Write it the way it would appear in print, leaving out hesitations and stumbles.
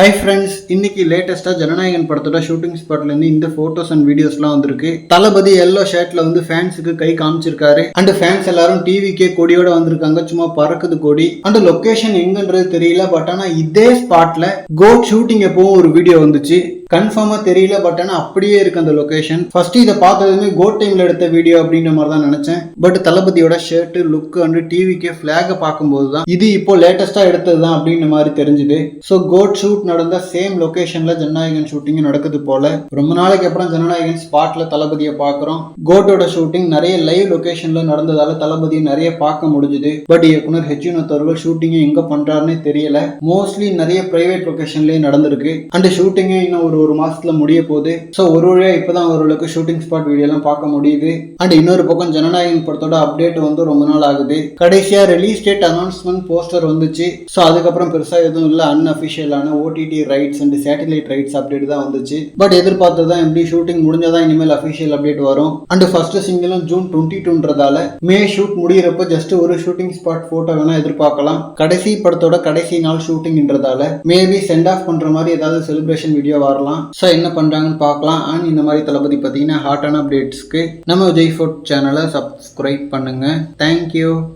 Hi friends, இன்னைக்கு லேட்டஸ்டா ஜனநாயகன் படத்தோட ஷூட்டிங் ஸ்பாட்ல இருந்து இந்த போட்டோஸ் அண்ட் வீடியோஸ்லாம் வந்திருக்கு. தளபதி எல்லோ ஷர்ட்ல வந்து ஃபேன்ஸுக்கு கை காமிச்சிருக்காரு. அண்ட் ஃபேன்ஸ் எல்லாரும் டிவிக்கே கொடியோட வந்திருக்காங்க. சும்மா பறக்குது கொடி. அண்ட் லொகேஷன் எங்கன்றது தெரியல. பட் ஆனா இதே ஸ்பாட்ல கோட் ஷூட்டிங் எப்பவும் ஒரு வீடியோ வந்துச்சு. கன்ஃபார்மா தெரியல. பட் ஆனா அப்படியே இருக்கு அந்த லொகேஷன். ஃபர்ஸ்ட் இதை பார்த்ததுமே கோட் டைம்ல எடுத்த வீடியோ அப்படின்ற மாதிரி தான் நினைச்சேன். பட் தளபதியோட ஷர்ட் லுக் அண்ட் டிவிக்கே பிளாக பார்க்கும்போது தான் இது இப்போ லேட்டஸ்டா எடுத்தது தான் அப்படின்ற மாதிரி தெரிஞ்சுது. ஸோ கோட் ஷூட் நடந்த சேம் லொகேஷன்ல ஜனநாயகன் ஷூட்டிங் நடக்குது போல. ரொம்ப நாளைக்கு அப்புறம் ஜனநாயகன் ஸ்பாட்ல தளபதியை பார்க்குறோம். கோட்டோட ஷூட்டிங் நிறைய லைவ் லொகேஷன்ல நடந்ததால தளபதியை நிறைய பார்க்க முடிஞ்சுது. பட் இயக்குனர் ஹெச் வினோத் அவர்கள் ஷூட்டிங்கை எங்க பண்றாருன்னு தெரியல. மோஸ்ட்லி நிறைய பிரைவேட் லொகேஷன்லயே நடந்திருக்கு. அண்ட் ஷூட்டிங்கே இன்னும் ஒரு மாசத்துல முடிய போகுது. ஸோ ஒரு வழியா இப்பதான் அவர்களுக்கு ஷூட்டிங் ஸ்பாட் வீடியோ எல்லாம் பார்க்க முடியுது. அண்ட் இன்னொரு பக்கம் ஜனநாயகன் படத்தோட அப்டேட் வந்து ரொம்ப நாள் ஆகுது. கடைசியா ரிலீஸ் டேட் அனௌன்ஸ்மெண்ட் போஸ்டர் வந்துச்சு. ஸோ அதுக்கப்புறம் பெருசா எதுவும் இல்லை. அன்அஃபிஷியலான OTT rights and satellite rights update தான் வந்துச்சு. பட் எதிர்பார்த்ததான் எப்படி ஷூட்டிங் முடிஞ்சாதான் இனிமேல் அஃபிஷியல் அப்டேட் வரும். அண்ட் ஃபர்ஸ்ட் சிங்கிளும் ஜூன் 22ன்றதால மே ஷூட் முடியறப்ப ஜஸ்ட் ஒரு ஷூட்டிங் ஸ்பாட் போட்டோ வேணா எதிர்பார்க்கலாம். கடைசி படத்தோட கடைசி நாள் ஷூட்டிங்ன்றதால மேபி சென்ட் ஆஃப் பண்ற மாதிரி ஏதாவது செலிப்ரேஷன் வீடியோ வரலாம். ஸோ என்ன பண்றாங்கன்னு பார்க்கலாம். அண்ட் இந்த மாதிரி தளபதி பார்த்தீங்கன்னா ஹாட்டான அப்டேட்ஸ்க்கு நம்ம விஜய் ஃபுட் சேனலை சப்ஸ்கிரைப் பண்ணுங்க. தேங்க்யூ.